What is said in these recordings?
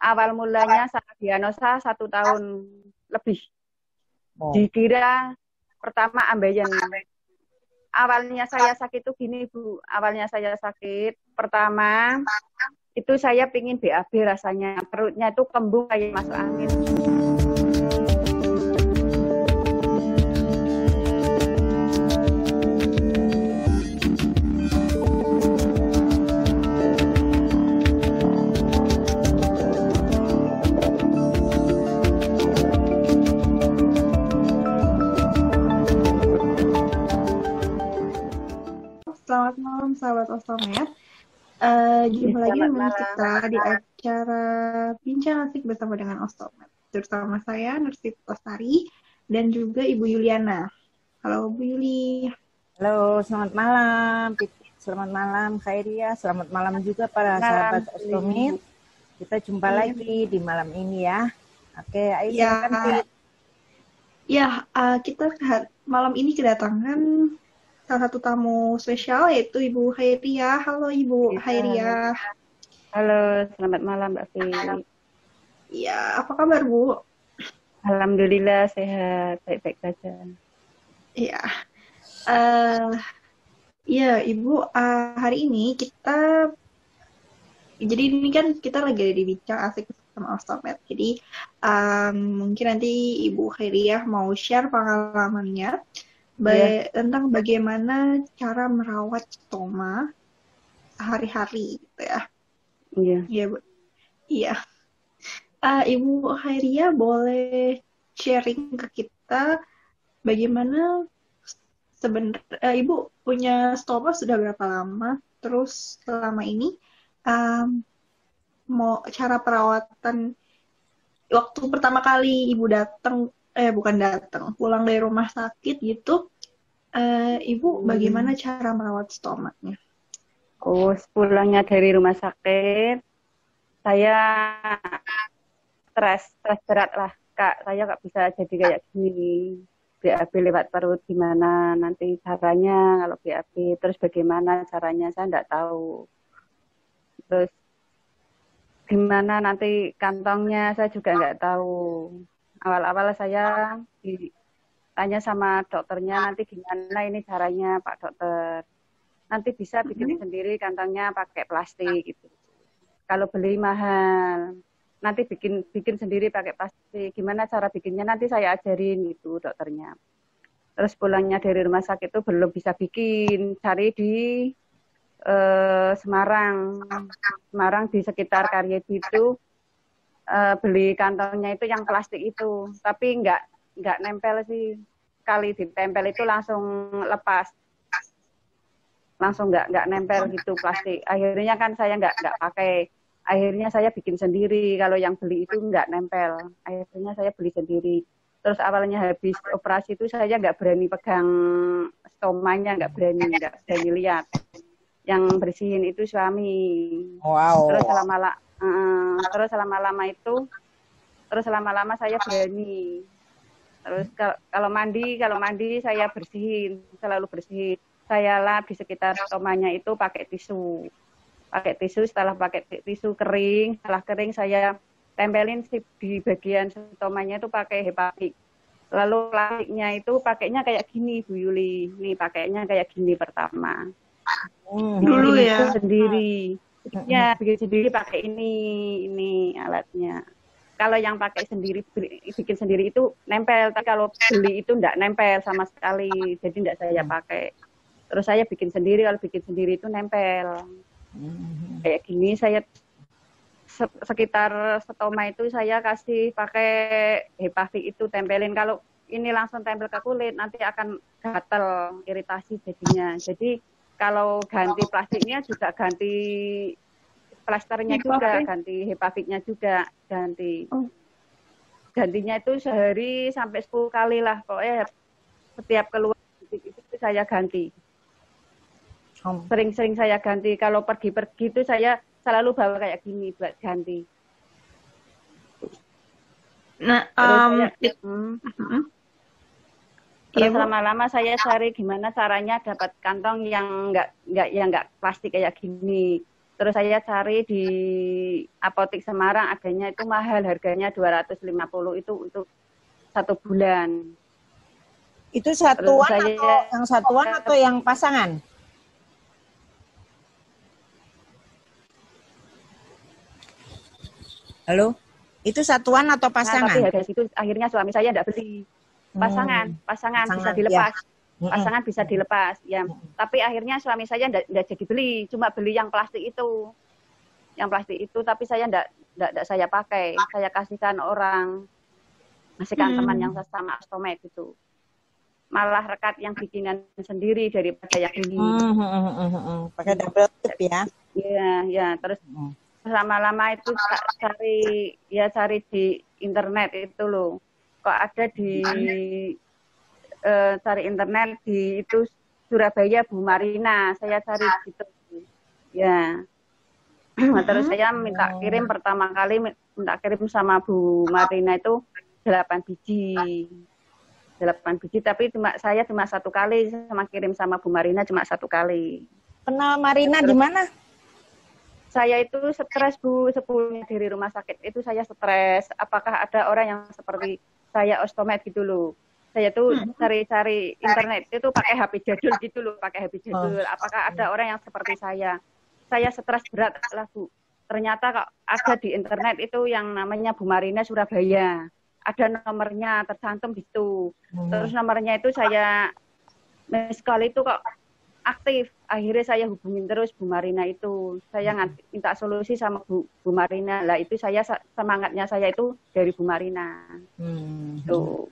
awal mulanya saya diagnosa 1 tahun lebih. Dikira pertama ambeien. Awalnya saya sakit itu gini Bu, awalnya saya sakit pertama itu saya pingin BAB rasanya, perutnya itu kembung kayak masuk angin. Selamat malam sahabat Ostomed. Jumpa lagi dengan kita di acara Bincang Asik bersama dengan Ostomed. Bersama saya Nursif Lestari dan juga Ibu Yuliana. Halo Bu Yuli. Halo, selamat malam. Selamat malam Khairia. Selamat malam juga para sahabat Ostomed. Kita jumpa lagi di malam ini ya. Oke, ayo silakan Pit. Ya, kita malam ini kedatangan salah satu tamu spesial yaitu Ibu Khairia. Halo Ibu Khairia. Halo, selamat malam Mbak Fi. Ya, apa kabar Bu? Alhamdulillah sehat, baik-baik saja. Iya. Ya Ibu, hari ini jadi ini kan kita lagi ada di Bincang Asik sama Ostomed. Jadi mungkin nanti Ibu Khairia mau share pengalamannya tentang bagaimana cara merawat stoma sehari-hari gitu ya. Iya. Iya, Bu. Iya. Ibu Khairia boleh sharing ke kita bagaimana sebenarnya Ibu punya stoma sudah berapa lama? Terus selama ini mau cara perawatan waktu pertama kali Ibu pulang dari rumah sakit gitu, Ibu bagaimana cara merawat stomanya? Pulangnya dari rumah sakit, saya stres berat lah, Kak. Saya nggak bisa jadi kayak gini. BAB lewat perut gimana nanti caranya kalau BAB, terus bagaimana caranya saya nggak tahu. Terus gimana nanti kantongnya saya juga nggak tahu. Awal-awal saya ditanya sama dokternya nanti gimana ini caranya Pak Dokter. Nanti bisa bikin sendiri kantongnya pakai plastik gitu. Kalau beli mahal, nanti bikin sendiri pakai plastik. Gimana cara bikinnya nanti saya ajarin gitu dokternya. Terus pulangnya dari rumah sakit itu belum bisa bikin, cari di Semarang di sekitar Karyadi itu beli kantongnya itu yang plastik itu, tapi nggak nempel sih. Kali ditempel itu langsung lepas, langsung nggak nempel gitu plastik. Akhirnya kan saya nggak pakai. Akhirnya saya bikin sendiri. Kalau yang beli itu nggak nempel. Akhirnya saya beli sendiri. Terus awalnya habis operasi itu saya nggak berani pegang stomanya, nggak berani lihat. Yang bersihin itu suami. Wow. Terus lama-lama saya berani. Terus kalau mandi saya bersihin, selalu bersihin. Saya lap di sekitar stomanya itu pakai tisu. Setelah pakai tisu kering, setelah kering saya tempelin di bagian stomanya itu pakai hepapik. Lalu plastiknya itu pakainya kayak gini Bu Yuli. Nih pakainya kayak gini pertama. Dulu ya. Sendiri. Ya, bikin sendiri pakai ini alatnya. Kalau yang pakai sendiri, bikin sendiri itu nempel, tapi kalau beli itu enggak nempel sama sekali, jadi enggak saya pakai. Terus saya bikin sendiri, kalau bikin sendiri itu nempel. Kayak gini saya sekitar stoma itu saya kasih pakai hepavik itu tempelin. Kalau ini langsung tempel ke kulit nanti akan gatal, iritasi jadinya. Jadi kalau ganti plastiknya juga ganti plasternya juga, ganti hepaviknya juga ganti. Gantinya itu sehari sampai 10 kali lah, pokoknya setiap keluar itu saya ganti. Sering-sering saya ganti. Kalau pergi-pergi itu saya selalu bawa kayak gini buat ganti. Nah, terus lama-lama saya cari gimana caranya dapat kantong yang nggak plastik kayak gini. Terus saya cari di apotek Semarang adanya itu mahal, harganya 250 itu untuk 1 bulan. Itu satuan Terus atau yang satuan atau yang pasangan? Halo? Itu satuan atau pasangan? Tapi harga situ akhirnya suami saya tidak beli. Pasangan bisa dilepas. Ya. Pasangan bisa dilepas, ya. Tapi akhirnya suami saya tidak jadi beli, cuma beli yang plastik itu. Yang plastik itu, tapi saya tidak saya pakai. Saya kasihkan orang, kasihkan teman yang sesama ostomed itu. Malah rekat yang bikinan sendiri daripada yang beli. Pakai double tip ya? Iya, ya. Terus lama-lama itu cari di internet itu loh. Kok ada di cari internet di itu Surabaya Bu Marina, saya cari gitu. Ya. Terus saya minta kirim pertama kali minta kirim sama Bu Marina itu 8 biji. 8 biji tapi saya cuma 1 kali sama kirim sama Bu Marina cuma 1 kali. Kenal Marina di mana? Saya itu stres Bu, sepulangnya dari rumah sakit itu saya stres. Apakah ada orang yang seperti saya ostomed gitu loh. Saya tuh cari-cari internet itu pakai HP jadul gitu loh, pakai HP jadul. Apakah ada orang yang seperti saya? Saya stres berat lah Bu. Ternyata kok ada di internet itu yang namanya Bu Marina Surabaya. Ada nomornya tercantum di situ. Terus nomornya itu saya miss call itu kok aktif. Akhirnya saya hubungin terus Bu Marina itu. Saya minta solusi sama Bu Marina. Lah itu saya semangatnya saya itu dari Bu Marina. Tuh.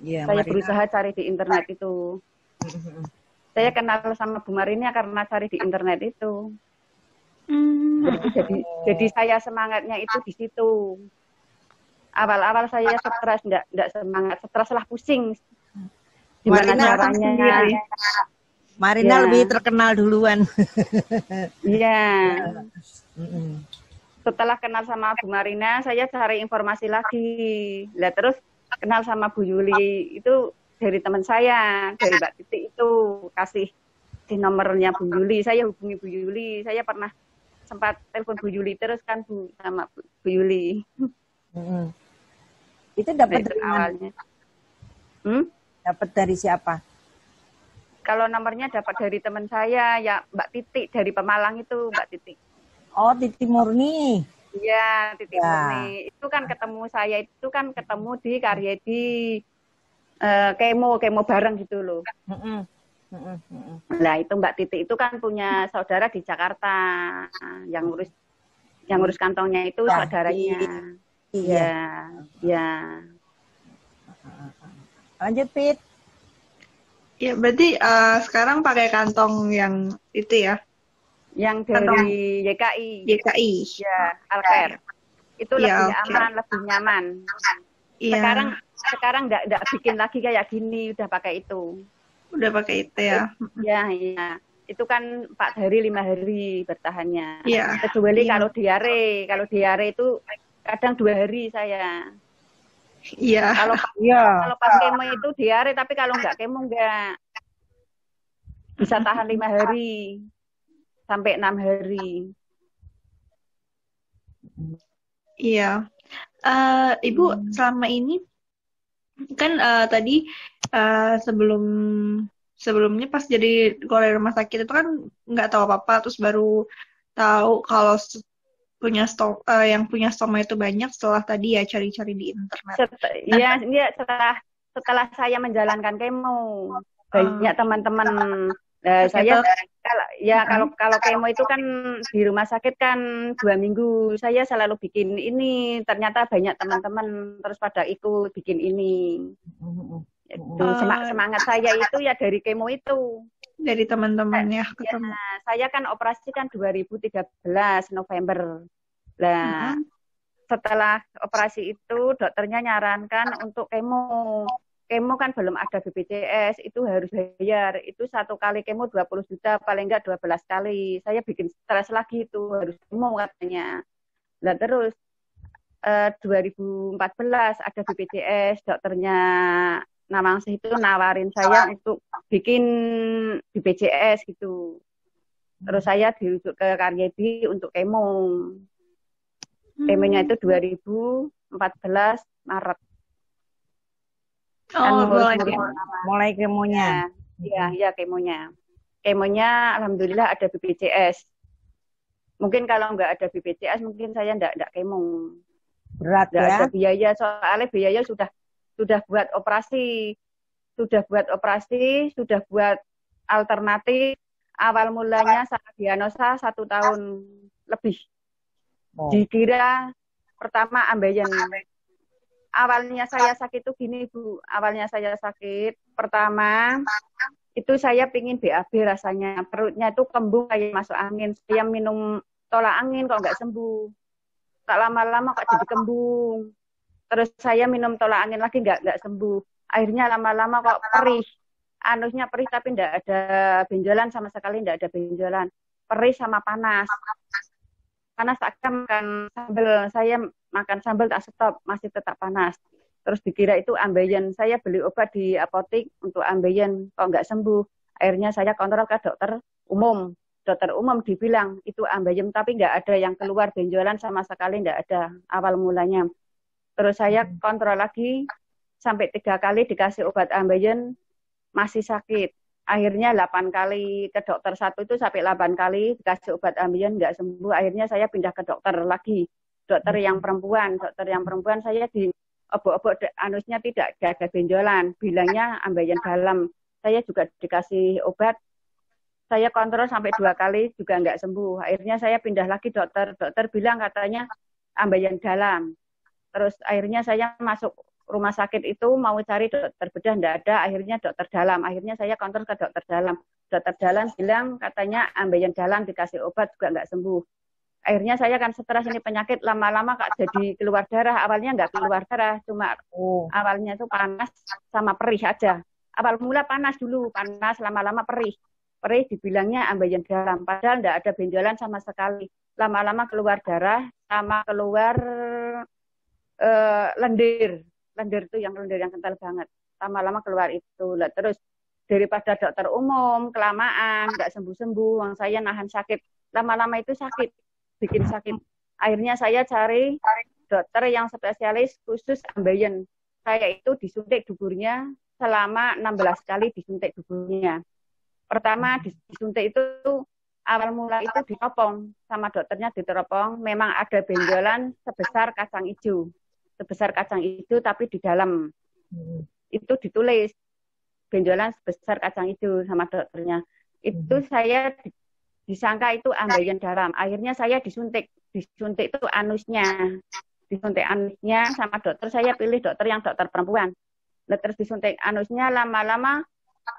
Ya, saya Marina berusaha cari di internet itu. Saya kenal sama Bu Marina karena cari di internet itu. Jadi saya semangatnya itu di situ. Awal-awal saya stres, enggak semangat, stres lah pusing. Gimana caranya? Marina lebih terkenal duluan. Iya. Setelah kenal sama Bu Marina, saya cari informasi lagi. Lah terus kenal sama Bu Yuli itu dari teman saya, dari Mbak Titik itu kasih di nomornya Bu Yuli. Saya hubungi Bu Yuli. Saya pernah sempat telepon Bu Yuli terus kan Bu sama Bu Yuli. Itu dapat dari awalnya. Dapat dari siapa? Kalau nomornya dapat dari teman saya, ya Mbak Titik dari Pemalang itu, Mbak Titik. Oh, Titik Murni. Iya, Titik Murni. Itu kan ketemu saya itu kan ketemu di Karyadi kemo bareng gitu loh. Nah, itu Mbak Titik itu kan punya saudara di Jakarta yang ngurus kantongnya itu saudaranya. Iya. Ya. Lanjut, Pit. Ya, berarti sekarang pakai kantong yang itu ya? Yang dari YKI. YKI. Ya, Alker. Itu lebih aman, lebih nyaman. Iya. Sekarang enggak bikin lagi kayak gini, udah pakai itu. Udah pakai itu ya? Iya. Itu kan 4 hari, 5 hari bertahannya. Iya. Kecuali kalau diare itu kadang 2 hari saya. Iya. Kalau pas kemo itu diare, tapi kalau nggak kemo nggak bisa tahan 5 hari sampai 6 hari. Iya. Ibu selama ini kan tadi sebelumnya pas jadi keluar dari rumah sakit itu kan nggak tahu apa-apa, terus baru tahu kalau yang punya stoma itu banyak setelah tadi ya cari-cari di internet. Setelah saya menjalankan kemo banyak teman-teman. Saya kalau kemo itu kan di rumah sakit kan 2 minggu. Saya selalu bikin ini. Ternyata banyak teman-teman terus pada ikut bikin ini. Semangat saya itu ya dari kemo itu. Dari teman-temannya ketemu. Ya, saya kan operasi kan 2013 November. Nah, setelah operasi itu dokternya nyarankan untuk kemo. Kemo kan belum ada BPJS, itu harus bayar. Itu 1 kali kemo 20 juta, paling enggak 12 kali. Saya bikin stres lagi itu, harus kemo katanya. Nah terus 2014 ada BPJS, dokternya Nawangsi itu nawarin saya untuk bikin BPJS gitu. Terus saya dirujuk ke Karyadi untuk kemo. Kemonya itu 2014 Maret. Oh, mulai kemonya. Iya, kemonya. Kemonya alhamdulillah ada BPJS. Mungkin kalau nggak ada BPJS mungkin saya nggak kemo. Berat nggak ya. ada biaya, soalnya biaya sudah buat operasi. Sudah buat alternatif. Awal mulanya saya diagnosa 1 tahun lebih. Dikira pertama ambeien. Awalnya saya sakit itu gini Bu. Awalnya saya sakit pertama itu saya pingin BAB rasanya. Perutnya itu kembung kayak masuk angin. Saya minum tolak angin kok nggak sembuh. Tak lama-lama kok jadi kembung. Terus saya minum tolak angin lagi nggak sembuh. Akhirnya lama-lama kok perih. Anusnya perih tapi nggak ada benjolan sama sekali, nggak ada benjolan. Perih sama panas. Panas tak makan sambal. Saya makan sambal tak stop, masih tetap panas. Terus dikira itu ambeien. Saya beli obat di apotek untuk ambeien, kok nggak sembuh. Akhirnya saya kontrol ke dokter umum. Dokter umum dibilang itu ambeien, tapi nggak ada yang keluar benjolan sama sekali, nggak ada awal mulanya. Terus saya kontrol lagi, sampai 3 kali dikasih obat ambeien, masih sakit. Akhirnya 8 kali ke dokter satu itu sampai 8 kali dikasih obat ambeien nggak sembuh. Akhirnya saya pindah ke dokter lagi. Dokter yang perempuan saya di obok-obok anusnya tidak ada benjolan. Bilangnya ambeien dalam. Saya juga dikasih obat. Saya kontrol sampai 2 kali juga nggak sembuh. Akhirnya saya pindah lagi dokter. Dokter bilang katanya ambeien dalam. Terus akhirnya saya masuk rumah sakit itu mau cari dokter bedah, enggak ada. Akhirnya dokter dalam. Akhirnya saya kontrol ke dokter dalam. Dokter dalam bilang katanya ambeien dalam, dikasih obat juga enggak sembuh. Akhirnya saya kan stres ini penyakit, lama-lama kak jadi keluar darah. Awalnya enggak keluar darah, cuma awalnya itu panas sama perih aja. Awal mula panas dulu, panas lama-lama perih. Perih dibilangnya ambeien dalam, padahal enggak ada benjolan sama sekali. Lama-lama keluar darah sama keluar lendir itu yang kental banget. Lama-lama keluar itu. Lah terus daripada dokter umum kelamaan nggak sembuh-sembuh, yang saya nahan sakit, lama-lama itu sakit, bikin sakit. Akhirnya saya cari dokter yang spesialis khusus ambeien. Saya itu disuntik duburnya selama 16 kali disuntik duburnya. Pertama disuntik itu awal mula itu diteropong sama dokternya, diteropong memang ada benjolan sebesar kacang hijau. Sebesar kacang hijau tapi di dalam itu ditulis benjolan sebesar kacang hijau sama dokternya. Itu saya disangka itu ambeien dalam. Akhirnya saya disuntik itu anusnya. Disuntik anusnya sama dokter, saya pilih dokter yang dokter perempuan. Nah, terus disuntik anusnya, lama-lama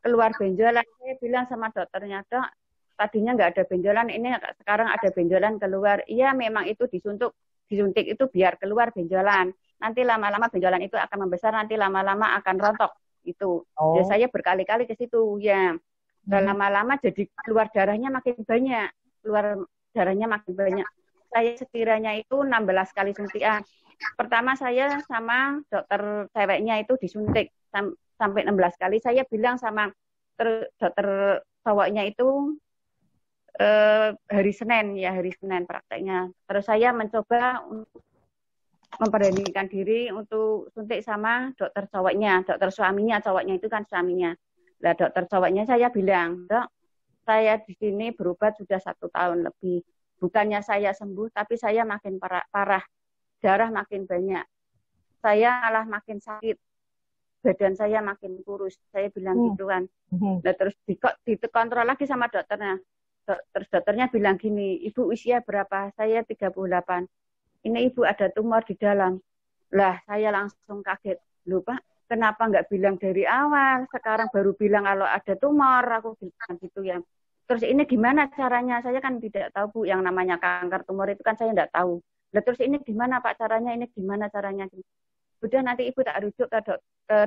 keluar benjolan. Saya bilang sama dokternya, Dok, tadinya nggak ada benjolan, ini sekarang ada benjolan keluar. Iya, memang itu disuntik itu biar keluar benjolan. Nanti lama-lama benjolan itu akan membesar, nanti lama-lama akan rontok itu. Ya saya berkali-kali ke situ ya. Dan lama-lama jadi keluar darahnya makin banyak. Saya sekiranya itu 16 kali suntikan. Pertama saya sama dokter ceweknya itu disuntik sampai 16 kali. Saya bilang sama dokter cowoknya itu hari Senin prakteknya. Terus saya mencoba untuk memperhatikan diri untuk suntik sama dokter cowoknya, dokter cowoknya itu kan suaminya. Nah, dokter cowoknya saya bilang, Dok, saya di sini berobat sudah 1 tahun lebih. Bukannya saya sembuh, tapi saya makin parah. Darah makin banyak. Saya malah makin sakit. Badan saya makin kurus. Saya bilang gitu kan. Nah, terus dikontrol lagi sama dokternya. Terus dokternya bilang gini, Ibu usia berapa? Saya 38. Ini Ibu ada tumor di dalam. Lah, saya langsung kaget. Loh Pak, kenapa nggak bilang dari awal? Sekarang baru bilang kalau ada tumor. Aku bilang gitu ya. Terus ini gimana caranya? Saya kan tidak tahu Bu, yang namanya kanker tumor itu kan saya nggak tahu. Lah terus ini gimana Pak caranya? Ini gimana caranya? Udah nanti Ibu tak rujuk ke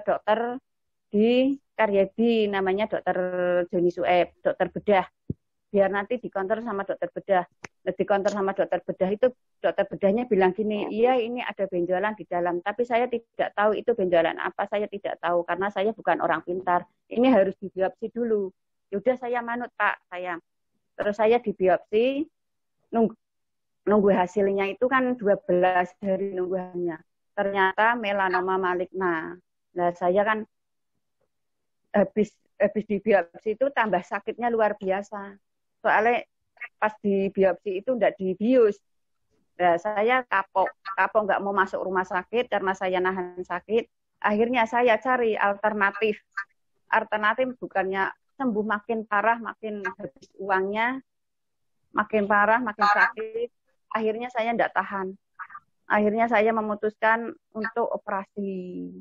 dokter di Karyadi, namanya dokter Joni Sueb, dokter bedah. Biar nanti dikontrol sama dokter bedah. Dikontrol sama dokter bedah itu, dokter bedahnya bilang gini, iya ini ada benjolan di dalam, tapi saya tidak tahu itu benjolan apa, saya tidak tahu karena saya bukan orang pintar. Ini harus dibiopsi dulu. Yaudah saya manut Pak, saya. Terus saya dibiopsi, nunggu hasilnya itu kan 12 hari nungguannya. Ternyata melanoma maligna. Nah, saya kan habis dibiopsi itu tambah sakitnya luar biasa. Soalnya pas dibiopsi itu enggak dibius. Nah, saya kapok nggak mau masuk rumah sakit karena saya nahan sakit. Akhirnya saya cari alternatif. Alternatif bukannya sembuh makin parah, makin habis uangnya, makin parah, makin sakit. Akhirnya saya enggak tahan. Akhirnya saya memutuskan untuk operasi.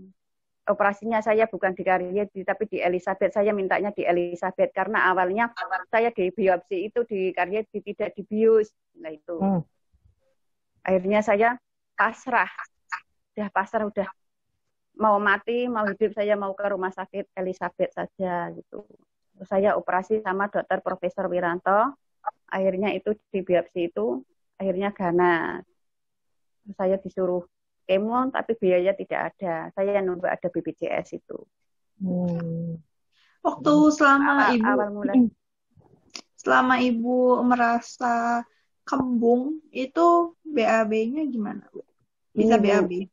Operasinya saya bukan di Karyadi tapi di Elizabeth. Saya mintanya di Elizabeth karena awalnya saya di biopsi itu di Karyadi tidak dibius. Nah itu. Akhirnya saya pasrah. Udah mau mati, mau hidup saya mau ke rumah sakit Elizabeth saja gitu. Terus saya operasi sama dokter Profesor Wiranto. Akhirnya itu di biopsi itu akhirnya ganas. Saya disuruh kemo tapi biaya tidak ada. Saya nunggu ada BPJS itu. Waktu selama awal mulai. Selama Ibu merasa kembung itu BAB-nya gimana, Bu? Bisa BAB?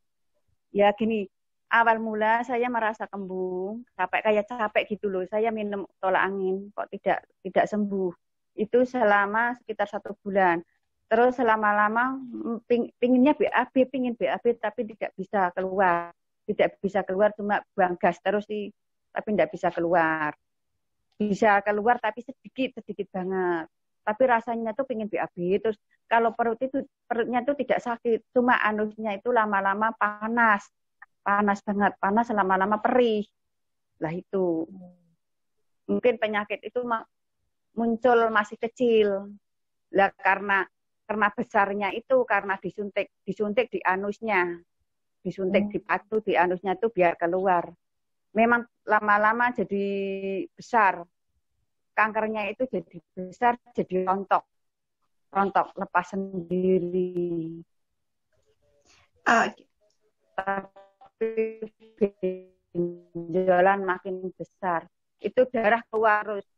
Ya gini, awal mula saya merasa kembung, kayak capek gitu loh. Saya minum tolak angin kok tidak sembuh. Itu selama sekitar 1 bulan. Terus lama-lama pingin BAB tapi tidak bisa keluar. Tidak bisa keluar cuma buang gas terus sih, tapi tidak bisa keluar. Bisa keluar tapi sedikit banget. Tapi rasanya tuh pingin BAB. Terus kalau perutnya itu tidak sakit, cuma anusnya itu lama-lama panas banget, panas lama-lama perih. Lah itu. Mungkin penyakit itu muncul masih kecil. Lah karena besarnya itu karena disuntik di anusnya. Disuntik dipacu di anusnya itu biar keluar. Memang lama-lama jadi besar. Kankernya itu jadi besar, jadi rontok lepas sendiri. Tapi benjolan makin besar. Itu darah keluar terus.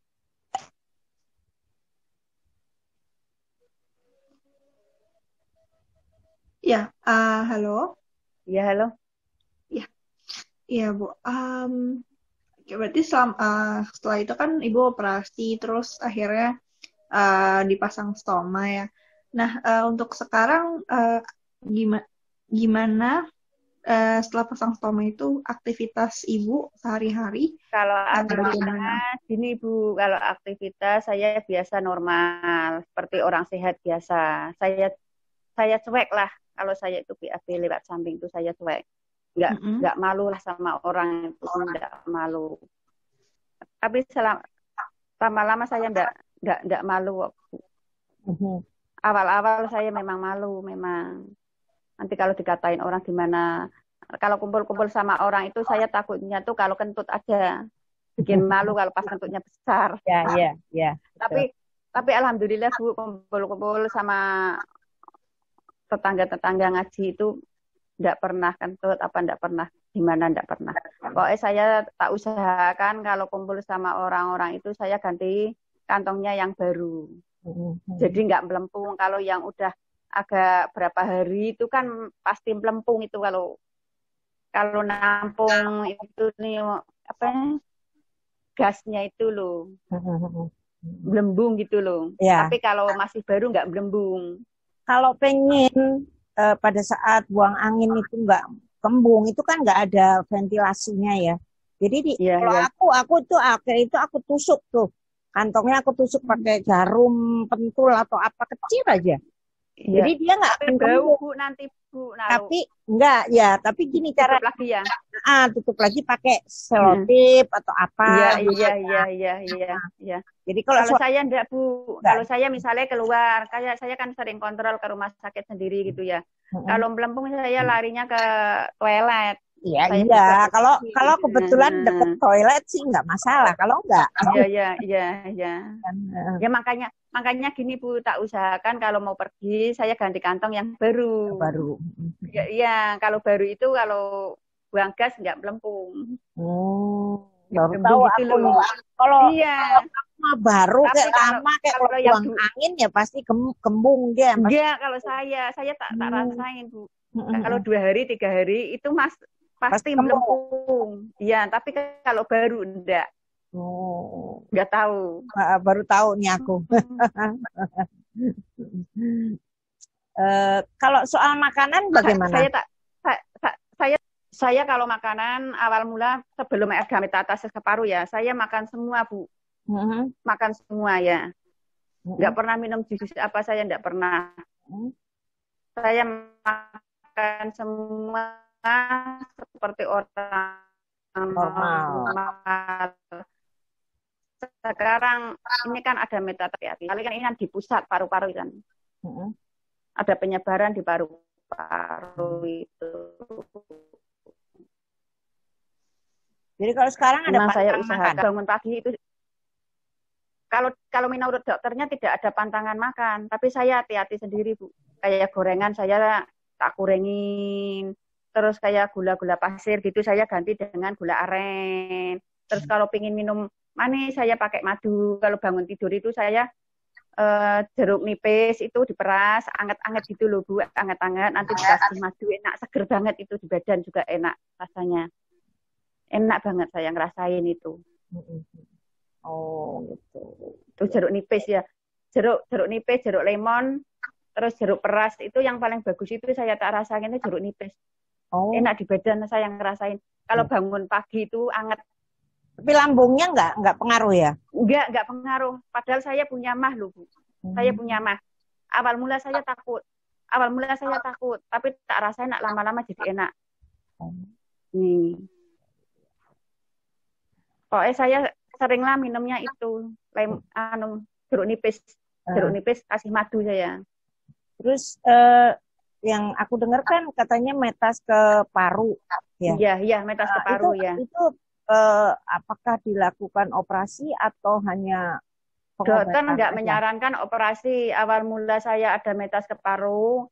Ya, halo. Ya, halo. Iya, Bu. Berarti setelah itu kan Ibu operasi, terus akhirnya dipasang stoma ya. Nah, untuk sekarang gimana setelah pasang stoma itu aktivitas Ibu sehari-hari? Kalau aktivitas, gini Bu, kalau aktivitas saya biasa normal, seperti orang sehat biasa. Saya cuek lah. Kalau saya itu BAB lewat samping itu saya cuek. Nggak malu lah sama orang itu, nggak malu. Tapi lama-lama saya nggak malu. Awal-awal saya memang malu, memang. Nanti kalau dikatain orang gimana, kalau kumpul-kumpul sama orang itu saya takutnya tuh kalau kentut aja bikin malu kalau pas kentutnya besar. Ya. Tapi alhamdulillah Bu, kumpul-kumpul sama tetangga-tetangga ngaji itu enggak pernah kentut enggak pernah gimana, enggak pernah. Pokoknya saya tak usahakan kalau kumpul sama orang-orang itu saya ganti kantongnya yang baru. Jadi enggak melempung. Kalau yang udah agak berapa hari itu kan pasti melempung itu kalau nampung itu nih gasnya itu loh. Belembung gitu loh. Ya. Tapi kalau masih baru enggak belembung. Kalau pengen pada saat buang angin itu nggak kembung, itu kan nggak ada ventilasinya ya. Jadi kalau aku aku tusuk tuh kantongnya, aku tusuk pakai jarum pentul atau apa kecil aja. Iya. Jadi dia nggak akan bau Bu nanti Bu. Tapi enggak ya, tapi gini cara tutup lagi ya. Tutup lagi pakai selotip atau apa. Iya. Jadi kalau saya enggak Bu, kalau saya misalnya keluar, kayak saya kan sering kontrol ke rumah sakit sendiri gitu ya. Kalau melempung saya larinya ke toilet. Iya. Kalau kebetulan deket toilet sih nggak masalah. Kalau enggak. Iya. Ya makanya gini Bu, tak usahakan kalau mau pergi saya ganti kantong yang baru. Iya, kalau baru itu kalau buang gas nggak melempung. Baru tahu gitu aku. Kalau baru Tapi kayak lama kayak kalau yang buang angin ya pasti kembung dia. Enggak, kalau saya tak rasain Bu. Kalau 2 hari 3 hari itu pasti melempung. Iya, tapi kalau baru enggak. Oh, Enggak tahu. baru tahu nih aku. Kalau soal makanan bagaimana? Saya kalau makanan awal mula sebelum ada metastasis ke paru ya, saya makan semua Bu. Makan semua ya. Enggak pernah minum jus apa, saya enggak pernah. Saya makan semua seperti orang normal. Sekarang ini kan ada metastasis, kali kan ini kan di pusat paru-paru kan. Ada penyebaran di paru-paru itu. Jadi kalau sekarang ada saya usahakan bangun pagi itu. Kalau menurut dokternya tidak ada pantangan makan, tapi saya hati-hati sendiri Bu. Kayak gorengan saya tak kurangin, terus kayak gula-gula pasir gitu saya ganti dengan gula aren. Terus kalau pingin minum manis saya pakai madu. Kalau bangun tidur itu saya jeruk nipis itu diperas, anget-anget gitu loh Bu, anget-anget nanti dikasih madu, enak, seger banget itu di badan juga enak rasanya. Enak banget saya ngerasain itu. Oh gitu. Itu jeruk nipis ya. Jeruk nipis, jeruk lemon, terus jeruk peras itu yang paling bagus itu saya tak rasain itu jeruk nipis. Oh. Enak di badan saya ngerasain. Kalau bangun pagi itu anget. Tapi lambungnya enggak pengaruh ya? Enggak pengaruh. Padahal saya punya mah loh Bu. Saya punya mah. Awal mula saya takut, tapi tak rasain lama-lama jadi enak. Nih. Pokoknya saya seringlah minumnya itu jeruk nipis kasih madu saya. Terus yang aku dengar kan katanya metas ke paru ya. Iya, metas ke paru ya. Itu apakah dilakukan operasi atau hanya dokter enggak menyarankan operasi. Awal mula saya ada metas ke paru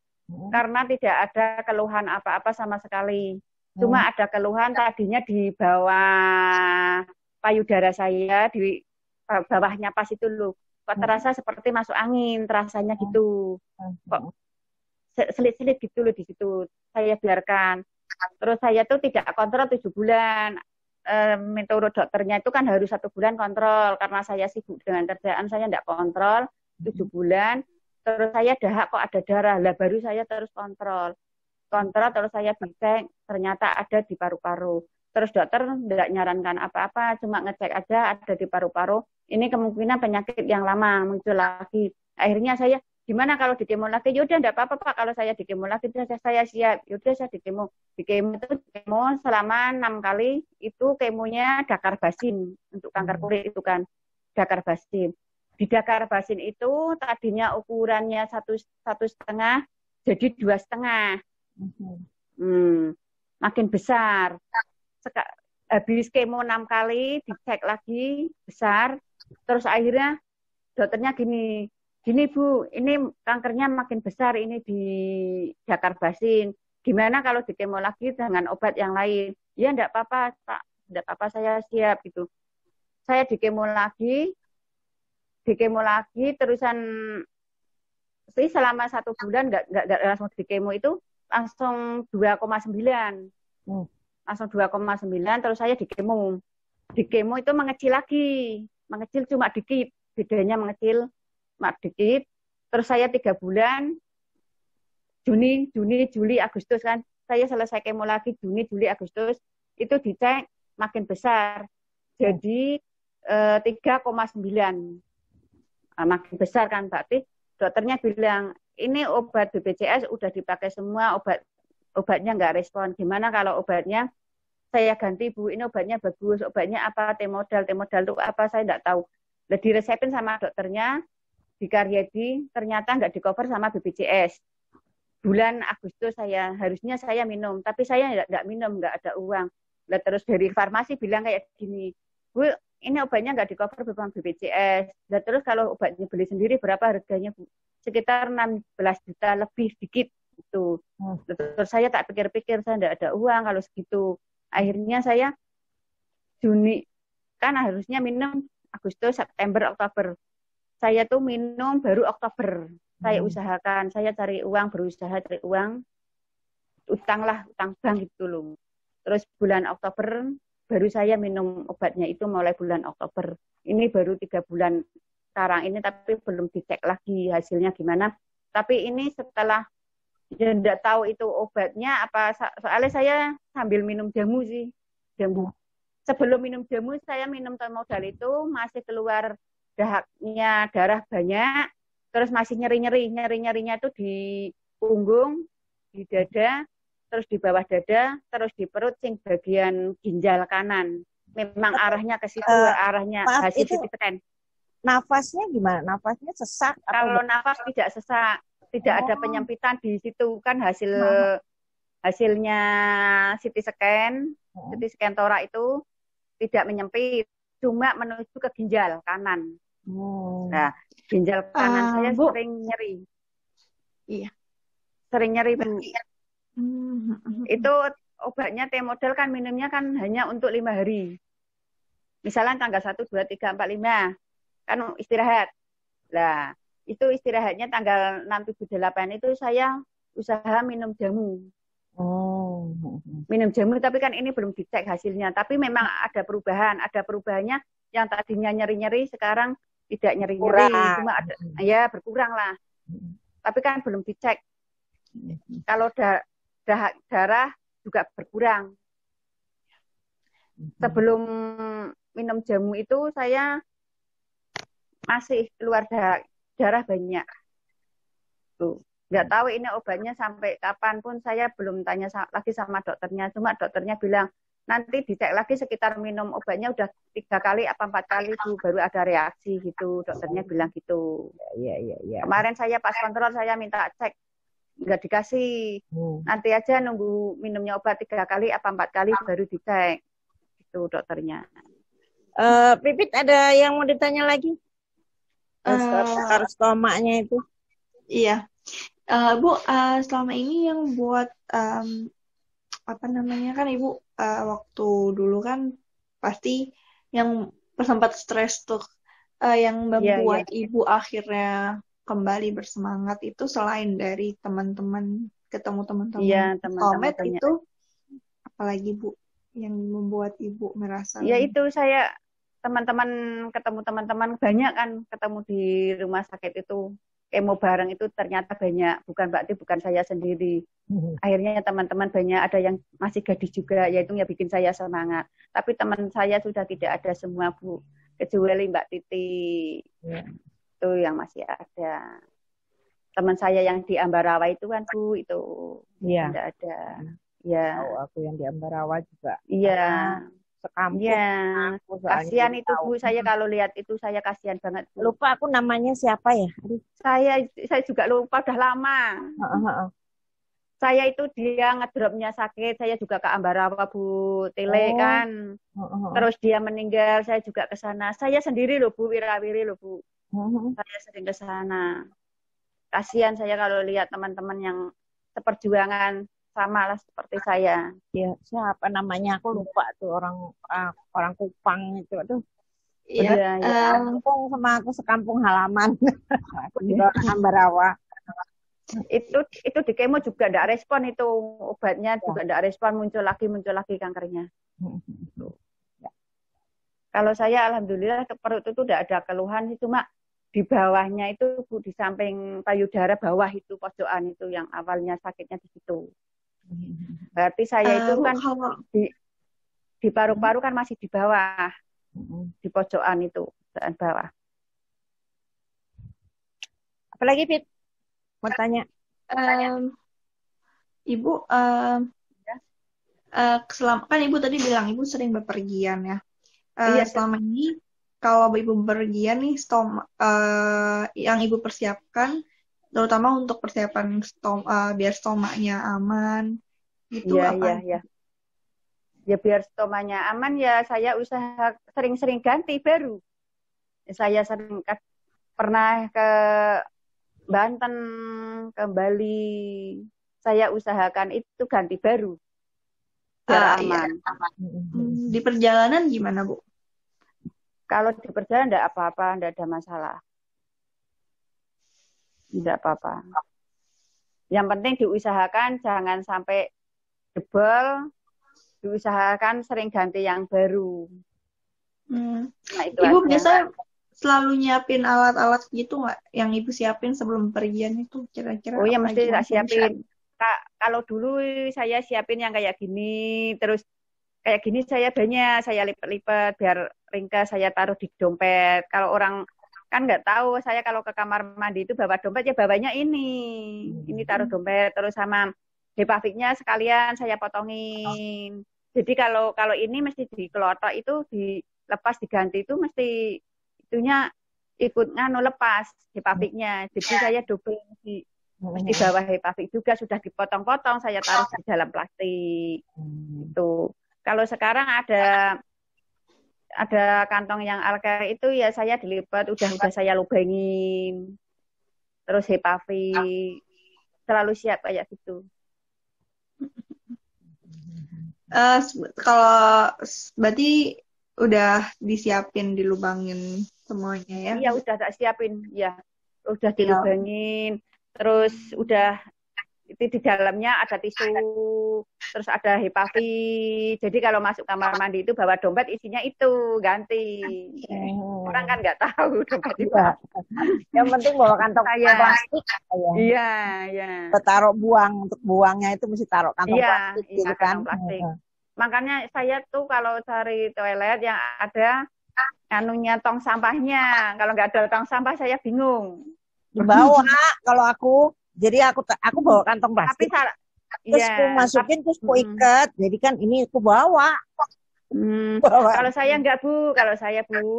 karena tidak ada keluhan apa-apa sama sekali. Cuma ada keluhan tadinya di bawah payudara saya, di bawahnya pas itu loh. Kok terasa seperti masuk angin, terasanya gitu. Kok selit-selit gitu loh di situ. Saya biarkan. Terus saya tuh tidak kontrol 7 bulan. Menurut dokternya itu kan harus 1 bulan kontrol. Karena saya sibuk dengan kerjaan, saya tidak kontrol 7 bulan. Terus saya dahak kok ada darah. Lah baru saya terus kontrol. Terus saya dicek, ternyata ada di paru-paru. Terus dokter tidak nyarankan apa-apa, cuma ngecek aja ada di paru-paru. Ini kemungkinan penyakit yang lama muncul lagi. Akhirnya saya, gimana kalau di kemo lagi? Yaudah, enggak apa-apa Pak, kalau saya di kemo lagi, saya siap. Yaudah, saya di kemo. Di kemo itu selama 6 kali, itu kemonya dakar basin. Untuk kanker kulit itu kan, dakar basin. Di dakar basin itu tadinya ukurannya 1,5, jadi 2,5. Makin besar. Habis kemo 6 kali, dicek lagi besar, terus akhirnya dokternya gini Bu, ini kankernya makin besar ini di dakar basin. Gimana kalau di kemo lagi dengan obat yang lain? Ya enggak apa-apa Pak, enggak apa-apa, saya siap gitu. Saya di kemo lagi terusan sih selama 1 bulan enggak langsung di kemo itu langsung 2,9. Langsung 2,9 terus saya di kemo. Di kemo itu mengecil lagi. Mengecil cuma dikit. Bedanya mengecil cuma dikit. Terus saya 3 bulan Juni, Juli, Agustus kan. Saya selesai kemo lagi Juni, Juli, Agustus. Itu dicek makin besar. Jadi 3,9. Makin besar kan berarti dokternya bilang ini obat BPJS udah dipakai semua, obatnya nggak respon. Gimana kalau obatnya saya ganti Bu, ini obatnya bagus, obatnya apa, T-modal itu apa, saya nggak tahu. Nah, diresepin sama dokternya, di Karyadi, ternyata nggak di-cover sama BPJS. Bulan Agustus harusnya saya minum, tapi saya nggak minum, nggak ada uang. Nah, terus dari farmasi bilang kayak gini, Bu, ini obatnya nggak di-cover beban BPJS. Nah, terus kalau obatnya beli sendiri berapa harganya Bu? Sekitar 16 juta lebih sedikit. Itu. Terus saya tak pikir-pikir, saya tidak ada uang kalau segitu. Akhirnya saya Juni, kan harusnya minum Agustus, September, Oktober. Saya tuh minum baru Oktober. Saya usahakan, saya cari uang, berusaha cari uang, utang bank gitu loh. Terus bulan Oktober baru saya minum obatnya itu mulai bulan Oktober. Ini baru 3 bulan sekarang ini, tapi belum dicek lagi hasilnya gimana. Tapi ini setelah ya enggak tahu itu obatnya apa, soalnya saya sambil minum jamu sih. Jamu. Sebelum minum jamu saya minum Temodal itu masih keluar darah banyak, terus masih nyerinya itu di punggung, di dada, terus di bawah dada, terus di perut sing bagian ginjal kanan. Memang arahnya ke situ, arahnya hasil CT scan. Nafasnya gimana? Nafasnya sesak? Kalau nafas tidak sesak, tidak ada penyempitan di situ kan hasilnya CT scan torak itu tidak menyempit, cuma menuju ke ginjal kanan. Nah, ginjal kanan saya Bu. sering nyeri. Iya. Sering nyeri, Bu. Itu obatnya Temodal kan minumnya kan hanya untuk 5 hari. Misalnya tanggal 1, 2, 3, 4, 5 kan istirahat. Nah, itu istirahatnya tanggal 6, 7, 8 itu saya usaha minum jamu. Minum jamu, tapi kan ini belum dicek hasilnya. Tapi memang ada perubahannya yang tadinya nyeri-nyeri sekarang tidak nyeri-nyeri, cuma ada ya berkurang lah. Tapi kan belum dicek. Kalau darah juga berkurang. Sebelum minum jamu itu saya masih keluar darah banyak. Tuh. Nggak tahu ini obatnya sampai kapan pun, saya belum tanya lagi sama dokternya. Cuma dokternya bilang, nanti dicek lagi sekitar minum obatnya udah 3 kali apa 4 kali Bu, baru ada reaksi gitu. Dokternya bilang gitu. Iya. Kemarin saya pas kontrol saya minta cek, nggak dikasih. Nanti aja nunggu minumnya obat 3 kali apa 4 kali baru dicek. Itu dokternya. Pipit ada yang mau ditanya lagi? Stomanya itu. Iya. Bu, selama ini yang buat apa namanya kan Ibu waktu dulu kan pasti yang sempat stres tuh yang membuat Ibu akhirnya kembali bersemangat itu selain dari teman-teman, ketemu teman-teman soulmate itu apalagi Bu yang membuat Ibu merasa ya itu saya ketemu teman-teman banyak kan, ketemu di rumah sakit itu kemo bareng itu ternyata banyak, bukan saya sendiri. Akhirnya teman-teman banyak, ada yang masih gadis juga, yaitu yang bikin saya semangat. Tapi teman saya sudah tidak ada semua Bu, kecuali Mbak Titi. Itu yang masih ada. Teman saya yang di Ambarawa itu kan Bu, itu tidak ada. Ya. Oh, aku yang di Ambarawa juga. Iya. Sekampung. Iya. Kasihan itu Bu, saya kalau lihat itu saya kasihan banget Bu. Lupa aku namanya siapa ya? Aduh. Saya juga lupa, udah lama. Saya itu dia ngedropnya sakit, saya juga ke Ambarawa Bu Tele kan. Terus dia meninggal, saya juga ke sana. Saya sendiri loh Bu, wirawiri loh Bu. Saya sering ke sana. Kasihan saya kalau lihat teman-teman yang seperjuangan sama lah seperti saya. Ya, siapa namanya? Aku lupa tuh orang Kupang itu tuh. Iya. Kampung sama aku sekampung halaman. Aku juga orang Ambarawa. Itu di kemo juga tidak respon itu obatnya juga tidak respon, muncul lagi kankernya. Kalau saya alhamdulillah ke perut itu tidak ada keluhan, cuma di bawahnya itu Bu, di samping payudara bawah itu pojokan itu yang awalnya sakitnya di situ. Berarti saya itu kan di paru-paru kan masih di bawah, di pojokan itu dan bawah. Apalagi Fit? Mau tanya? Ibu, kan Ibu tadi bilang Ibu sering bepergian ya. Selama ini kalau Ibu bepergian nih, yang Ibu persiapkan, terutama untuk persiapan biar stomanya aman, gitu apa? Iya. Ya biar stomanya aman ya saya usaha sering-sering ganti baru. Saya sering pernah ke Banten, ke Bali, saya usahakan itu ganti baru biar aman. Di perjalanan gimana Bu? Kalau di perjalanan enggak apa-apa, enggak ada masalah. Enggak apa-apa. Yang penting diusahakan jangan sampai jebol, diusahakan sering ganti yang baru. Nah, itu Ibu aja. Biasa selalu nyiapin alat-alat gitu nggak? Yang Ibu siapin sebelum pergian itu kira-kira? Oh ya mesti tak siapin. Kalau dulu saya siapin yang kayak gini, terus kayak gini saya banyak, saya lipat-lipat biar ringkas, saya taruh di dompet. Kalau orang kan nggak tahu, saya kalau ke kamar mandi itu bawa dompet ya bawanya ini taruh dompet, terus sama hepafiknya sekalian saya potongin. Jadi kalau ini mesti dikelotok itu dilepas diganti itu mesti itunya ikut lepas hepafiknya. Jadi saya double di bawah hepafik juga sudah dipotong-potong, saya taruh di dalam plastik. Itu. Kalau sekarang ada kantong yang alker itu ya saya dilipat, udah saya lubangin. Terus hepafik selalu siap kayak gitu. Kalau berarti udah disiapin, dilubangin semuanya ya? Iya udah tak siapin, ya udah dilubangin. Terus udah itu di dalamnya ada tisu, terus ada hepafik. Jadi kalau masuk kamar mandi itu bawa dompet isinya itu ganti. Orang kan nggak tahu dompet itu. Yang penting bawa kantong plastik. Iya, iya. Taruh untuk buangnya itu mesti taruh kantong plastik, gitu kan? Plastik. Makanya saya tuh kalau cari toilet yang ada anunya tong sampahnya. Kalau nggak ada tong sampah saya bingung. Dibawa kalau aku. Jadi aku bawa kantong plastik. Terus aku masukin, terus aku ikat. Jadi kan ini aku bawa. Kalau saya enggak Bu,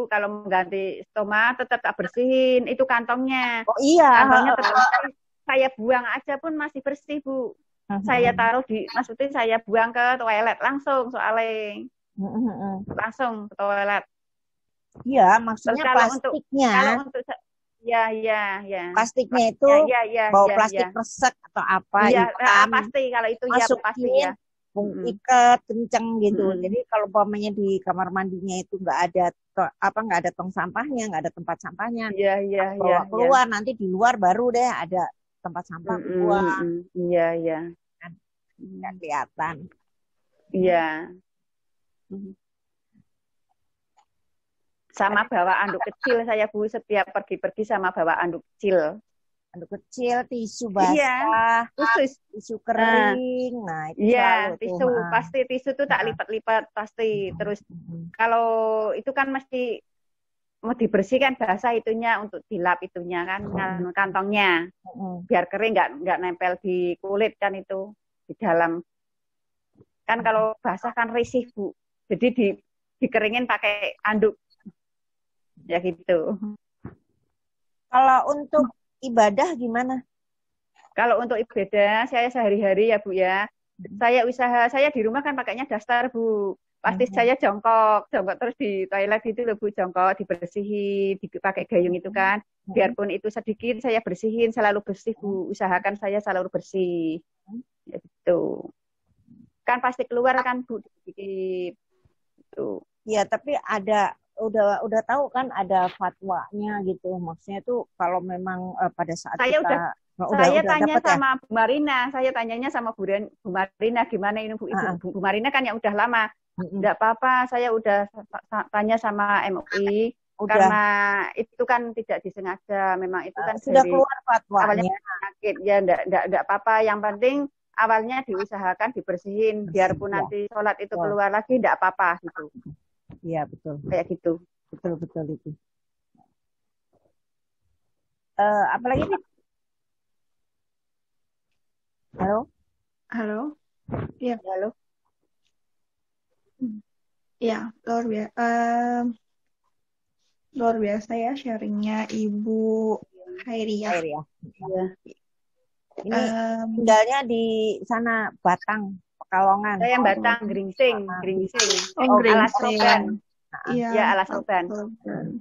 kalau mengganti stoma tetap tak bersihin itu kantongnya. Oh iya. Kantongnya tetap saya buang aja pun masih bersih Bu. Saya taruh maksudnya saya buang ke toilet langsung soalnya. Langsung ke toilet. Iya, maksudnya plastiknya. Kalau untuk ya. Plastiknya itu bawa plastik resek atau apa? Iya, pasti kalau itu masukin, ya pasti ya. Ikat kenceng gitu. Jadi kalau umpamanya di kamar mandinya itu nggak ada tong sampahnya, nggak ada tempat sampahnya. Iya. Keluar nanti di luar baru deh ada tempat sampah keluar. Iya. Nggak kelihatan. Iya. Sama bawa anduk kecil saya Bu, setiap pergi-pergi sama bawa anduk kecil. Anduk kecil, tisu basah, khusus tisu kering. Nah, itu tisu pasti tisu tuh tak lipat-lipat pasti. Terus kalau itu kan mesti mau dibersihkan basah itunya untuk dilap itunya kan kantongnya. Biar kering nggak nempel di kulit kan itu di dalam. Kan kalau basah kan risih Bu. Jadi dikeringin pakai anduk. Ya gitu. Kalau untuk ibadah gimana? Kalau untuk ibadah saya sehari-hari ya Bu ya. Saya di rumah kan pakainya daster Bu. Pasti saya jongkok terus di toilet itu loh Bu, jongkok dibersihin, dipakai gayung itu kan. Biarpun itu sedikit saya bersihin, selalu bersih Bu. Usahakan saya selalu bersih. Ya gitu. Kan pasti keluar kan Bu dikit. Gitu. Ya, tapi udah tahu kan ada fatwanya gitu, maksudnya tuh kalau memang pada saat saya saya tanya sama Bu Marina, saya tanyanya sama Bu Marina gimana ini Bu, Bu Marina kan yang udah lama, enggak apa-apa, saya udah tanya sama MUI karena itu kan tidak disengaja, memang itu kan sudah keluar fatwanya. Awalnya sakit ya, enggak apa-apa, yang penting awalnya diusahakan dibersihin, biarpun nanti sholat itu keluar lagi enggak apa-apa gitu. Iya betul. Kayak gitu. Betul itu. Apalagi nih? Halo. Iya. Halo. Ya, luar biasa ya sharingnya Ibu Khairiyah. Ya. Ini tinggalnya di sana Batang. Pekalongan. Saya yang Batang, Gringsing. Alas Roban. Iya, Alas Roban.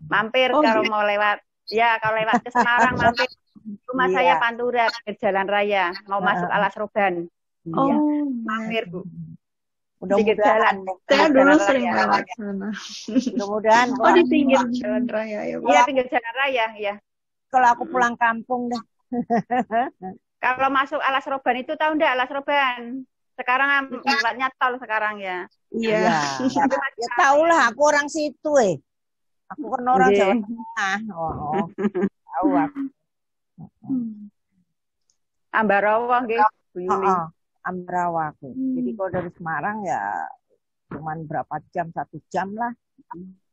Mampir kalau mau lewat. Ya, kalau lewat ke Semarang mampir. Rumah saya Pantura, ke Jalan Raya. Mau masuk Alas Roban. Oh, mampir Bu. Mudah-mudahan. Saya dulu sering lewat sana. Mudah-mudahan. Oh, di pinggir jalan raya ya, Bu? Iya, pinggir jalan raya, ya. Kalau aku pulang kampung deh. Kalau masuk Alas Roban itu tahu enggak Alas Roban? Sekarang tempatnya tol sekarang ya. Iya. Ya tahu lah, aku orang situ Aku kan orang Jawa Tengah. Oh. Tahu aku. Ambarawa nggih, Bu Yuli. Ambarawa aku. Jadi kalau dari Semarang ya cuman berapa jam, 1 jam lah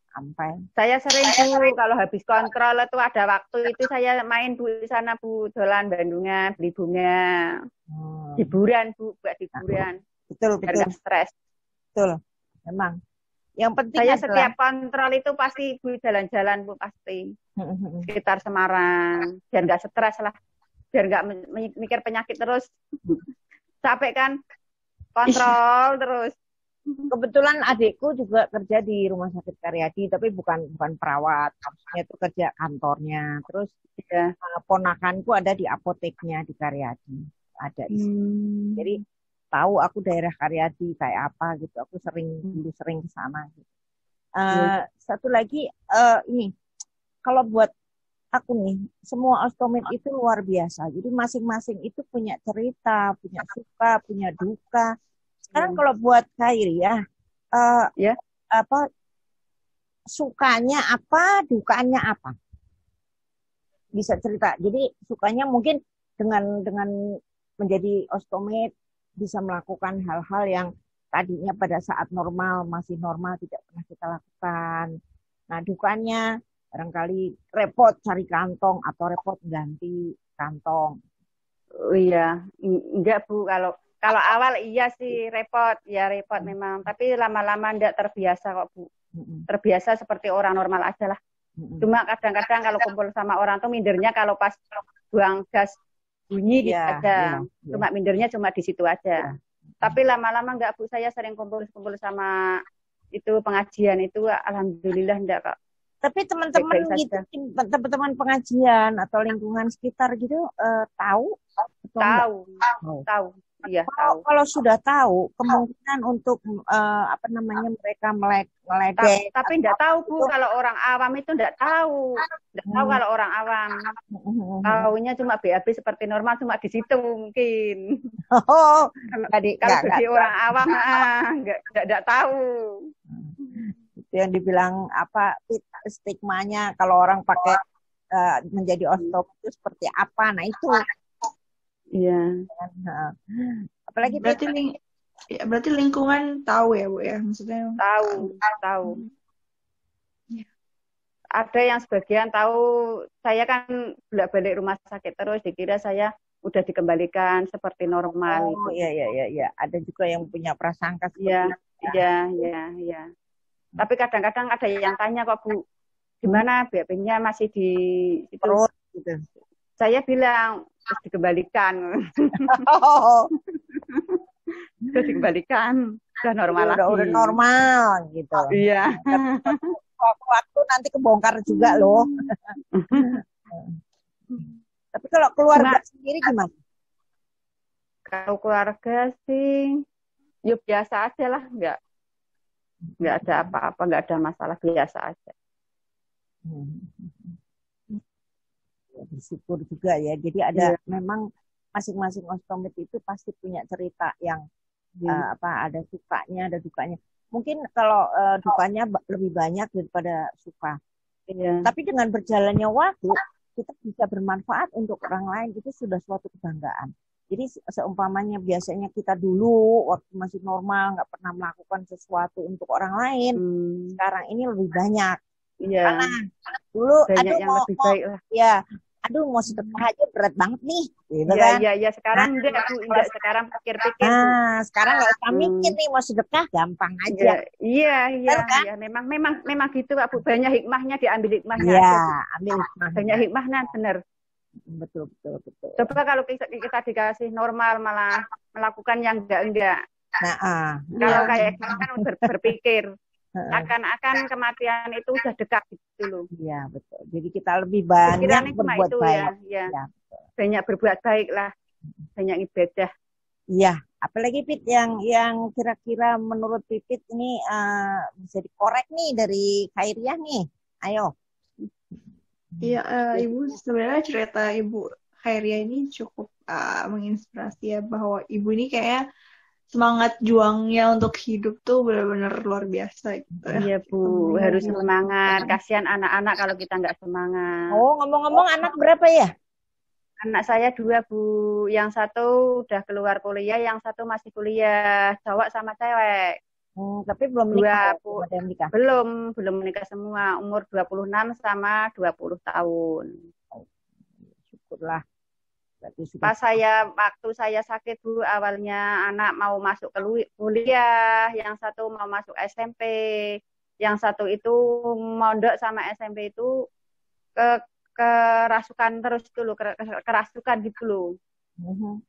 sampai. Saya sering Bu kalau habis kontrol itu ada waktu itu saya main Bu di sana Bu, dolan Bandungan, beli bunga. Hiburan Bu, buat hiburan. Betul. Biar stres. Betul. Memang. Yang penting saya adalah setiap kontrol itu pasti Bu jalan-jalan Bu pasti. Sekitar Semarang, biar nggak stres lah. Biar nggak mikir penyakit terus. Capek kan? Kontrol terus. Kebetulan adikku juga kerja di Rumah Sakit Karyadi, tapi bukan perawat, maksudnya itu kerja kantornya. Terus ponakanku ada di apoteknya di Karyadi, ada di sini. Jadi tahu aku daerah Karyadi kayak apa gitu. Aku dulu sering ke sana. Gitu. Satu lagi ini, kalau buat aku nih, semua ostomed itu luar biasa. Jadi masing-masing itu punya cerita, punya suka, punya duka. Sekarang kalau buat Khairi apa sukanya apa, dukanya apa? Bisa cerita. Jadi sukanya mungkin dengan menjadi ostomed bisa melakukan hal-hal yang tadinya pada saat masih normal tidak pernah kita lakukan. Nah, dukanya barangkali repot cari kantong atau repot ganti kantong. Oh iya, enggak Bu, kalau awal iya sih repot memang, tapi lama-lama enggak terbiasa kok Bu. Terbiasa seperti orang normal aja lah. Cuma kadang-kadang kalau kumpul sama orang tuh mindernya kalau pas buang gas bunyi gitu aja. Cuma mindernya cuma di situ aja. Tapi lama-lama enggak Bu, saya sering kumpul-kumpul sama itu pengajian itu alhamdulillah enggak Kak. Tapi teman-teman gitu, teman-teman pengajian atau lingkungan sekitar gitu tahu? Tahu. Iya, tahu. Kalau sudah tahu, kemungkinan untuk mereka meledek. Tapi enggak tahu Bu, kalau orang awam itu enggak tahu. Enggak tahu kalau orang awam. Taunya cuma BAB seperti normal, cuma di situ mungkin. Oh, kalau jadi orang awam enggak tahu. Itu yang dibilang stigmanya kalau orang pakai menjadi ostomed itu seperti apa. Nah, itu. Iya. Apalagi berarti lingkungan tahu ya Bu ya, maksudnya tahu. Ya. Ada yang sebagian tahu, saya kan bolak-balik rumah sakit terus dikira saya udah dikembalikan seperti normal. Oh iya. Ada juga yang punya prasangka seperti itu. Iya. Tapi kadang-kadang ada yang tanya kok Bu, gimana BAB-nya masih di perut gitu. Saya bilang terus dikembalikan. Terus dikembalikan. Sudah normal lagi. Udah normal gitu. Iya. Waktu nanti kebongkar juga loh. Tapi kalau keluarga sendiri gimana? Kalau keluarga sih ya biasa aja lah, enggak ada apa-apa, enggak ada masalah, biasa aja. Bersyukur juga ya. Jadi ada memang masing-masing ostomed itu pasti punya cerita yang ada sukanya, ada dukanya. Mungkin kalau dukanya lebih banyak daripada suka. Tapi dengan berjalannya waktu kita bisa bermanfaat untuk orang lain, itu sudah suatu kebanggaan. Jadi seumpamanya biasanya kita dulu waktu masih normal nggak pernah melakukan sesuatu untuk orang lain, sekarang ini lebih banyak. Karena dulu banyak yang lebih baik lah. Ya, mau sedekah aja berat banget nih, gitu kan? Iya. Sekarang enggak, sekarang pikir-pikir. Nah, sekarang nggak usah mikir nih mau sedekah, gampang aja. Iya. Kan? Memang gitu Pak Bu. Banyak hikmahnya, diambil hikmahnya. Iya, ambil hikmahnya. Banyak hikmahnya, benar. Betul. Coba kalau kita dikasih normal malah melakukan yang enggak. Nah, kalau kayak kita kan berpikir akan kematian itu udah dekat gitu loh. Iya, betul. Jadi kita lebih banyak berbuat baik. Ya. Banyak berbuat baik lah. Banyak ibadah. Iya, Apalagi Pit yang kira-kira menurut Pipit ini bisa dikorek nih dari Khairiah nih. Ayo. Iya, Ibu sebenarnya cerita Ibu Khairia ini cukup menginspirasi ya, bahwa Ibu ini kayak semangat juangnya untuk hidup tuh benar-benar luar biasa gitu ya. Iya Bu, harus semangat. Kasihan anak-anak kalau kita nggak semangat. Oh, ngomong-ngomong anak berapa ya? Anak saya 2 Bu, yang satu udah keluar kuliah, yang satu masih kuliah, cowok sama cewek. Tapi belum menikah. Belum menikah semua, umur 26 sama 20 tahun. Syukurlah. Waktu saya sakit Bu, awalnya anak mau masuk kuliah, yang satu mau masuk SMP, yang satu itu mondok sama SMP itu kerasukan terus dulu, kerasukan gitu loh.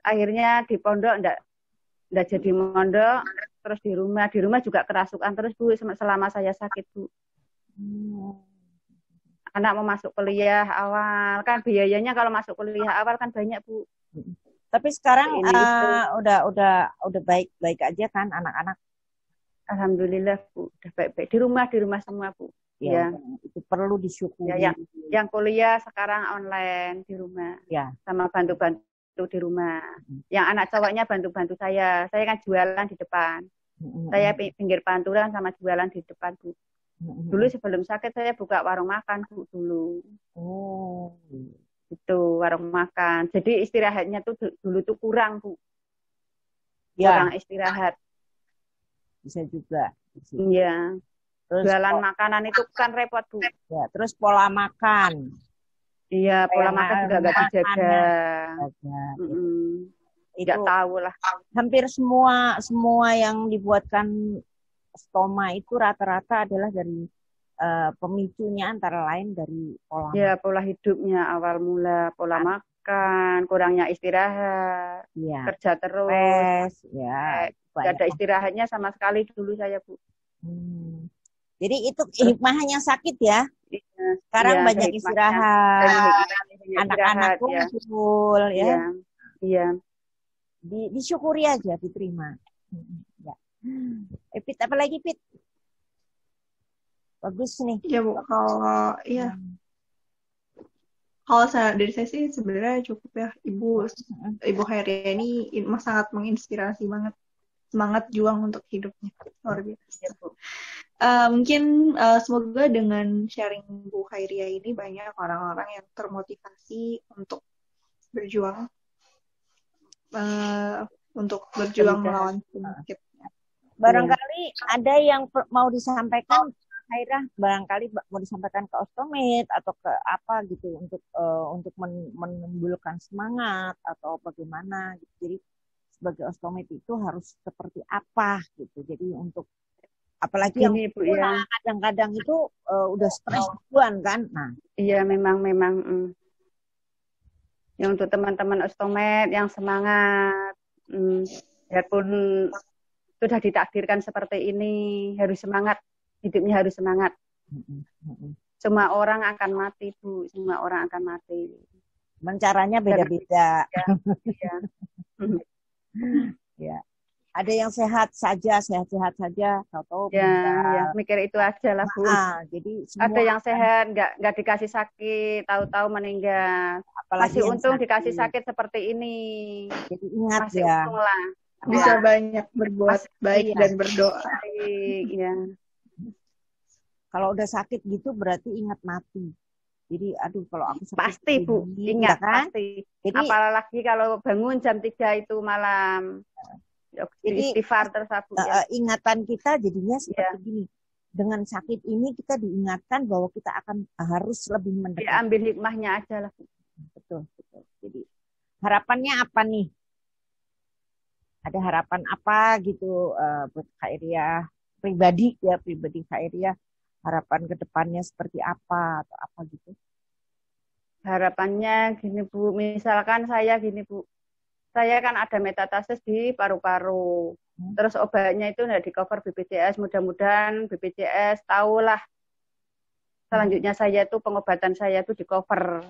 Akhirnya di pondok enggak jadi mondok, terus di rumah juga kerasukan terus Bu selama saya sakit Bu. Anak mau masuk kuliah awal kan biayanya kalau masuk kuliah awal kan banyak Bu. Tapi sekarang udah baik-baik aja kan anak-anak? Alhamdulillah Bu, udah baik-baik di rumah semua Bu. Ya. Itu perlu disyukuri. Ya, yang kuliah sekarang online di rumah. Ya. Sama bantu-bantu di rumah. Yang anak cowoknya bantu-bantu saya. Saya kan jualan di depan. Saya pinggir pantulan sama jualan di depan Bu. Dulu sebelum sakit saya buka warung makan Bu dulu. Itu warung makan. Jadi istirahatnya tuh dulu tuh kurang Bu. Kurang istirahat. Bisa juga. Iya. Terus jualan makanan itu kan repot Bu. Ya, terus pola makan. Iya, pola makan juga nggak dijaga. Nggak tahu lah. Hampir semua yang dibuatkan stoma itu rata-rata adalah dari pemicunya antara lain dari pola. Ya, pola hidupnya awal mula, pola makan, kurangnya istirahat, kerja terus. Nggak ada istirahatnya sama sekali dulu saya Bu. Jadi itu hikmahnya sakit ya. Sekarang banyak istirahat. Anak-anak kumpul ya. Iya. Disyukuri aja, diterima. Ya. Pit, apa lagi Pit? Bagus nih. Ya Bu, kalau dari saya sih sebenarnya cukup ya. Ibu Khairia ini sangat menginspirasi banget. Semangat juang untuk hidupnya. Luar biasa. Mungkin semoga dengan sharing Bu Khairia ini banyak orang-orang yang termotivasi untuk berjuang. Untuk berjuang melawan penyakit. Barangkali ada yang mau disampaikan, Khairiah, barangkali mau disampaikan ke Ostomed atau ke apa gitu untuk menimbulkan semangat atau bagaimana gitu. Jadi sebagai Ostomed itu harus seperti apa gitu. Jadi untuk apalagi yang kadang-kadang itu udah stres duluan kan. Nah, iya memang yang untuk teman-teman Ostomed yang semangat, biarpun sudah ditakdirkan seperti ini, harus semangat. Hidupnya harus semangat. Semua orang akan mati, Bu. Semua orang akan mati. Caranya beda-beda. Ya. Ada yang sehat saja, sehat-sehat saja. Tahu-tahu mikir itu aja lah, Bu. Jadi ada yang sehat, nggak dikasih sakit, tahu-tahu meninggal. Apalagi masih untung dikasih sakit seperti ini. Jadi ingat masih untung lah. Bisa banyak berbuat baik dan berdoa. Iya. Kalau udah sakit gitu berarti ingat mati. Jadi aduh kalau aku sakit pasti Bu, ingat kan? Pasti. Jadi, apalagi kalau bangun jam 3 itu malam. Jadi istighfar terus ingatan kita jadinya seperti gini. Dengan sakit ini kita diingatkan bahwa kita akan harus lebih mendekat. Ambil hikmahnya aja lah. Betul. Jadi harapannya apa nih? Ada harapan apa gitu buat Khairiah pribadi Khairiah? Harapan ke depannya seperti apa atau apa gitu? Harapannya gini Bu, misalkan saya gini Bu, saya kan ada metatasis di paru-paru, terus obatnya itu nggak di cover BPJS, mudah-mudahan BPJS tahulah. Selanjutnya saya tuh pengobatan saya tuh di cover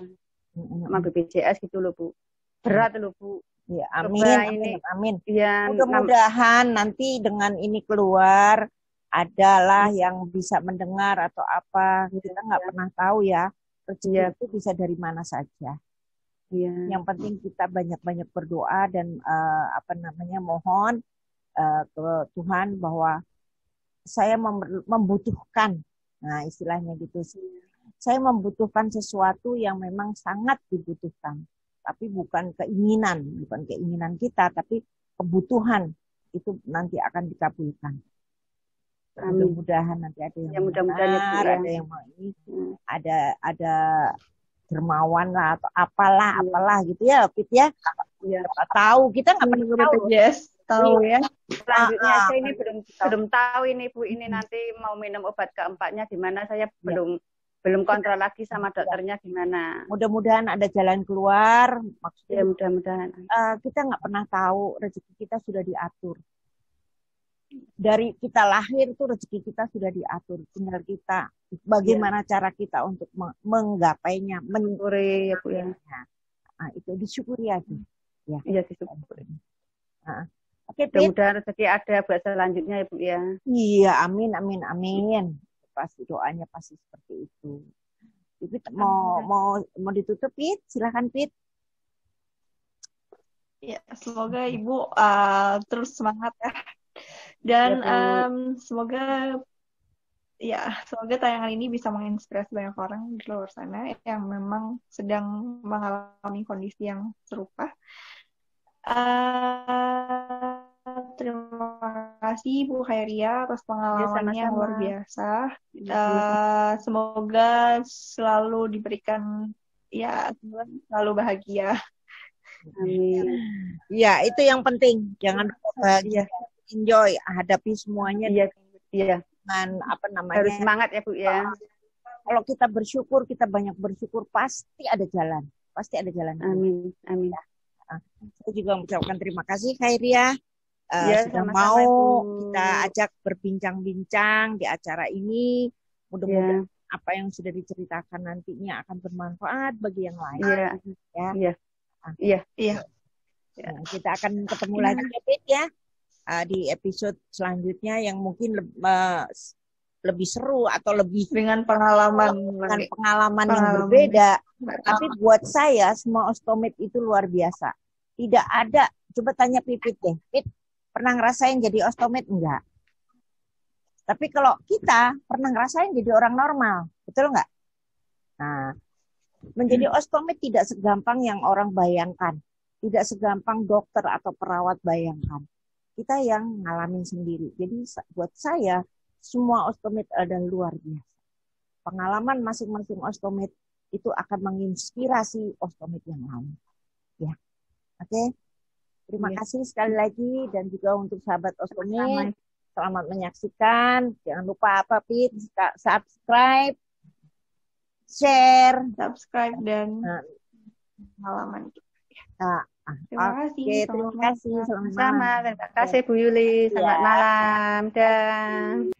sama BPJS gitu loh Bu. Berat loh Bu. Ya, amin. Ya, mudah-mudahan nanti dengan ini keluar adalah yang bisa mendengar atau apa. Kita nggak pernah tahu ya. Rezeki itu bisa dari mana saja. Ya. Yang penting kita banyak-banyak berdoa dan mohon ke Tuhan bahwa saya membutuhkan, nah istilahnya gitu. Saya membutuhkan sesuatu yang memang sangat dibutuhkan. Tapi bukan keinginan kita, tapi kebutuhan itu nanti akan dikabulkan. Mudah-mudahan nanti ada yang benar, ada yang mau ini, ada dermawan lah atau apalah gitu ya, Pit ya. Tahu kita nggak pernah tahu. Tahu ya. Selanjutnya saya ini belum tahu ini Bu, ini nanti mau minum obat keempatnya gimana, saya belum kontrol lagi sama dokternya gimana. Mudah-mudahan ada jalan keluar. Maksudnya mudah-mudahan. Kita nggak pernah tahu, rezeki kita sudah diatur. Dari kita lahir tuh rezeki kita sudah diatur. Tinggal kita bagaimana cara kita untuk menggapainya, mensyukuri ya Bu ya. Nah, itu disyukuri aja. Ya. Iya disyukuri. Nah, oke, mudah-mudahan rezeki ada buat selanjutnya ya Bu ya. Iya, amin. Pasti doanya pasti seperti itu. Pit mau ditutup, Pit? Silakan, Pit. Ya, semoga Ibu terus semangat ya. Dan semoga tayangan ini bisa menginspirasi banyak orang di luar sana yang memang sedang mengalami kondisi yang serupa. Terima kasih Bu Khairia atas pengalamannya yang luar biasa. Semoga selalu diberikan selalu bahagia. Amin. Ya, itu yang penting. Jangan bahagia. Enjoy, hadapi semuanya. Iya. Dengan harus semangat ya Bu ya. Kalau kita bersyukur, kita banyak bersyukur, pasti ada jalan. Amin. Ya. Saya juga mengucapkan terima kasih Khairia sudah sama-sama, mau Bu. Kita ajak berbincang-bincang di acara ini. Mudah-mudahan apa yang sudah diceritakan nantinya akan bermanfaat bagi yang lain. Iya. Nah, kita akan ketemu lagi ya di episode selanjutnya yang mungkin lebih seru atau lebih dengan pengalaman yang berbeda. Tapi buat saya semua ostomed itu luar biasa. Tidak ada, coba tanya Pipit deh. Pit, pernah ngerasain jadi ostomed enggak? Tapi kalau kita pernah ngerasain jadi orang normal, betul enggak? Nah, menjadi ostomed tidak segampang yang orang bayangkan. Tidak segampang dokter atau perawat bayangkan. Kita yang ngalamin sendiri. Jadi buat saya semua ostomed adalah luar biasa. Pengalaman masing-masing ostomed itu akan menginspirasi ostomed yang lain. Ya, oke. Terima kasih sekali lagi dan juga untuk sahabat ostomed. Selamat menyaksikan. Jangan lupa Pit? Subscribe, share, dan pengalaman. Terima kasih. Selamat malam. Terima kasih Bu Yuli. Selamat malam. Dan